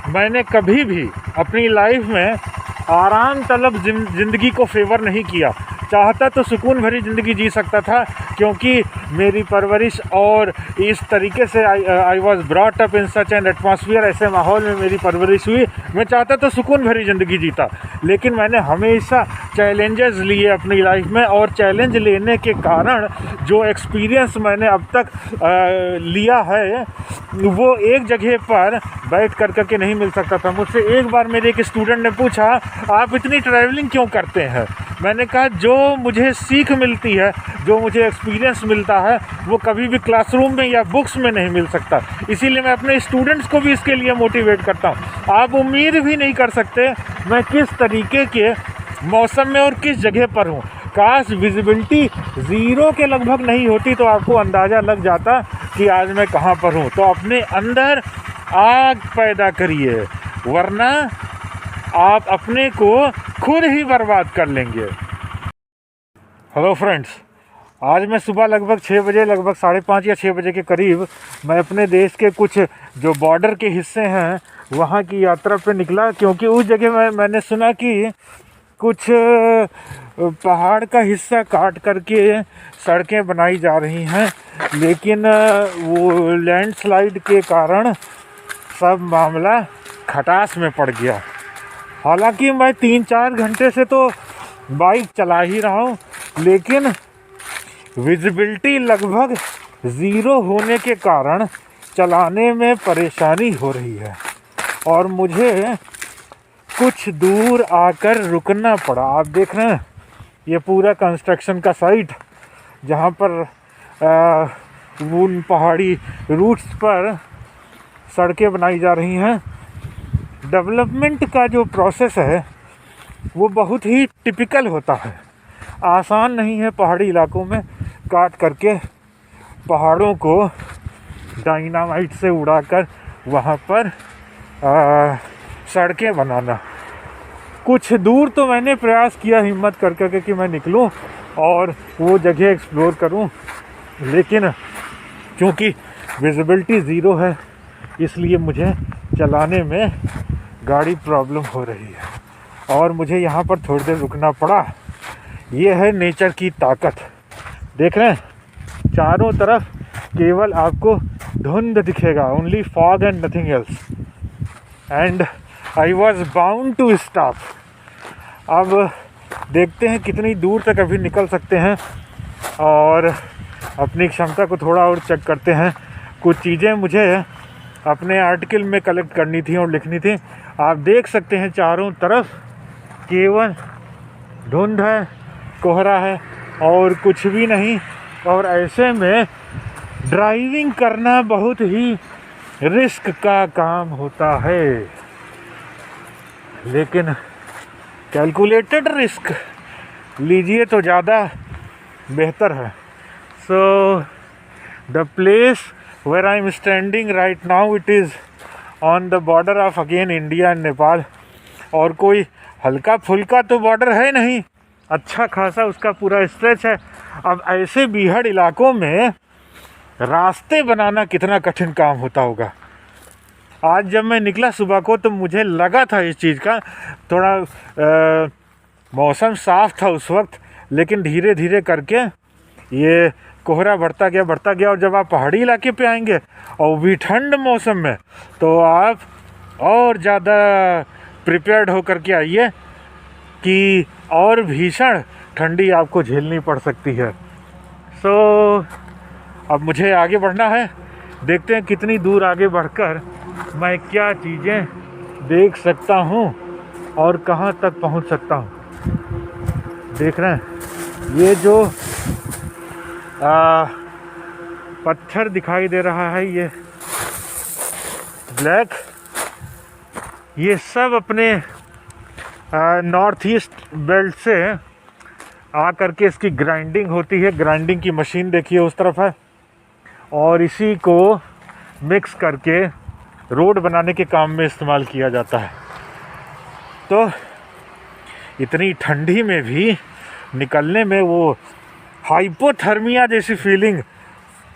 मैंने कभी भी अपनी लाइफ में आराम तलब ज़िंदगी को फेवर नहीं किया। चाहता तो सुकून भरी ज़िंदगी जी सकता था, क्योंकि मेरी परवरिश और इस तरीके से I was brought up in such an atmosphere, ऐसे माहौल में मेरी परवरिश हुई। मैं चाहता तो सुकून भरी ज़िंदगी जीता, लेकिन मैंने हमेशा चैलेंजेस लिए अपनी लाइफ में, और चैलेंज लेने के कारण जो एक्सपीरियंस मैंने अब तक लिया है वो एक जगह पर बैठ करके नहीं मिल सकता था। मुझसे एक बार मेरे एक स्टूडेंट ने पूछा, आप इतनी ट्रैवलिंग क्यों करते हैं? मैंने कहा, जो मुझे सीख मिलती है, जो मुझे एक्सपीरियंस मिलता है, वो कभी भी क्लासरूम में या बुक्स में नहीं मिल सकता। इसीलिए मैं अपने स्टूडेंट्स को भी इसके लिए मोटिवेट करता हूँ। आप उम्मीद भी नहीं कर सकते मैं किस तरीके के मौसम में और किस जगह पर हूँ। काश विजिबिलिटी ज़ीरो के लगभग नहीं होती तो आपको अंदाज़ा लग जाता कि आज मैं कहाँ पर हूँ। तो अपने अंदर आग पैदा करिए, वरना आप अपने को खुद ही बर्बाद कर लेंगे। हेलो फ्रेंड्स, आज मैं सुबह लगभग 6 बजे, लगभग 5:30 या 6 बजे के करीब मैं अपने देश के कुछ जो बॉर्डर के हिस्से हैं वहाँ की यात्रा पे निकला, क्योंकि उस जगह मैंने सुना कि कुछ पहाड़ का हिस्सा काट करके सड़कें बनाई जा रही हैं, लेकिन वो लैंडस्लाइड के कारण सब मामला खटास में पड़ गया। हालांकि मैं 3-4 घंटे से तो बाइक चला ही रहा हूँ, लेकिन विजिबिलिटी लगभग ज़ीरो होने के कारण चलाने में परेशानी हो रही है, और मुझे कुछ दूर आकर रुकना पड़ा। आप देख रहे हैं ये पूरा कंस्ट्रक्शन का साइट, जहाँ पर उन पहाड़ी रूट्स पर सड़कें बनाई जा रही हैं। डेवलपमेंट का जो प्रोसेस है वो बहुत ही टिपिकल होता है, आसान नहीं है पहाड़ी इलाकों में काट करके पहाड़ों को डायनामाइट से उड़ाकर वहाँ पर सड़कें बनाना। कुछ दूर तो मैंने प्रयास किया हिम्मत करके कि मैं निकलूं और वो जगह एक्सप्लोर करूं, लेकिन क्योंकि विजिबिलिटी ज़ीरो है इसलिए मुझे चलाने में गाड़ी प्रॉब्लम हो रही है और मुझे यहाँ पर थोड़ी देर रुकना पड़ा। ये है नेचर की ताकत। देख रहे हैं चारों तरफ केवल आपको धुंध दिखेगा, only fog and nothing else, and I was bound to stop. अब देखते हैं कितनी दूर तक अभी निकल सकते हैं और अपनी क्षमता को थोड़ा और चेक करते हैं। कुछ चीज़ें मुझे अपने आर्टिकल में कलेक्ट करनी थी और लिखनी थी। आप देख सकते हैं चारों तरफ केवल धुंध है, कोहरा है और कुछ भी नहीं, और ऐसे में ड्राइविंग करना बहुत ही रिस्क का काम होता है, लेकिन कैलकुलेटेड रिस्क लीजिए तो ज़्यादा बेहतर है। So the place where I am standing right now, it is on the border of again India and Nepal. और कोई हल्का फुल्का तो बॉर्डर है नहीं, अच्छा खासा उसका पूरा स्ट्रेच है। अब ऐसे बीहड़ इलाकों में रास्ते बनाना कितना कठिन काम होता होगा। आज जब मैं निकला सुबह को तो मुझे लगा था इस चीज़ का, थोड़ा मौसम साफ़ था उस वक्त, लेकिन धीरे धीरे करके ये कोहरा बढ़ता गया और जब आप पहाड़ी इलाके पे आएंगे और भी ठंड मौसम में, तो आप और ज़्यादा प्रिपेयर्ड होकर के आइए कि और भीषण ठंडी आपको झेलनी पड़ सकती है। सो अब मुझे आगे बढ़ना है, देखते हैं कितनी दूर आगे बढ़कर मैं क्या चीज़ें देख सकता हूँ और कहाँ तक पहुँच सकता हूँ। देख रहे हैं ये जो पत्थर दिखाई दे रहा है, ये ब्लैक, ये सब अपने नॉर्थ ईस्ट बेल्ट से आ करके इसकी ग्राइंडिंग होती है। ग्राइंडिंग की मशीन देखिए उस तरफ है, और इसी को मिक्स करके रोड बनाने के काम में इस्तेमाल किया जाता है। तो इतनी ठंडी में भी निकलने में वो हाइपोथर्मिया जैसी फीलिंग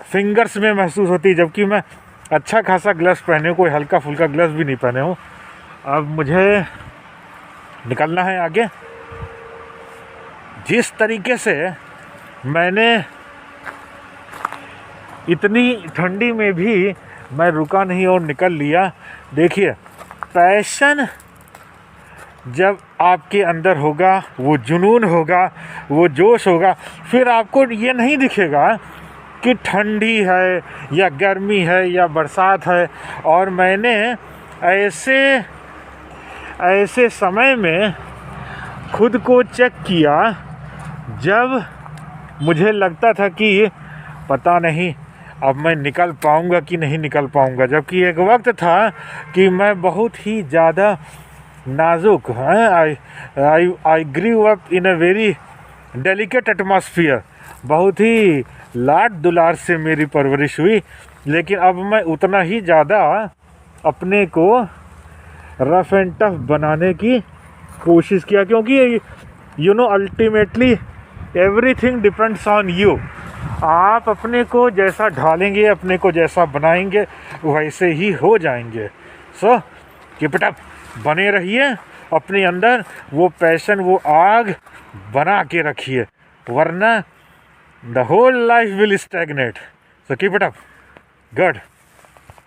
फिंगर्स में महसूस होती है, जबकि मैं अच्छा खासा ग्लव्स पहने हूँ, कोई हल्का फुल्का ग्लव्स भी नहीं पहने हूँ। अब मुझे निकलना है आगे। जिस तरीके से मैंने इतनी ठंडी में भी मैं रुका नहीं और निकल लिया। देखिए, पैशन जब आपके अंदर होगा, वो जुनून होगा, वो जोश होगा, फिर आपको ये नहीं दिखेगा कि ठंडी है या गर्मी है या बरसात है। और मैंने ऐसे समय में खुद को चेक किया जब मुझे लगता था कि पता नहीं अब मैं निकल पाऊँगा कि नहीं निकल पाऊँगा। जबकि एक वक्त था कि मैं बहुत ही ज़्यादा नाजुक, I grew up in a very delicate atmosphere. बहुत ही लाड दुलार से मेरी परवरिश हुई, लेकिन अब मैं उतना ही ज़्यादा अपने को रफ एंड टफ बनाने की कोशिश किया, क्योंकि ultimately everything depends on you. आप अपने को जैसा ढालेंगे, अपने को जैसा बनाएंगे, वैसे ही हो जाएंगे। सो कीप इट अप, बने रहिए अपने अंदर वो पैशन, वो आग बना के रखिए, वरना the whole life will stagnate. So keep it up, good.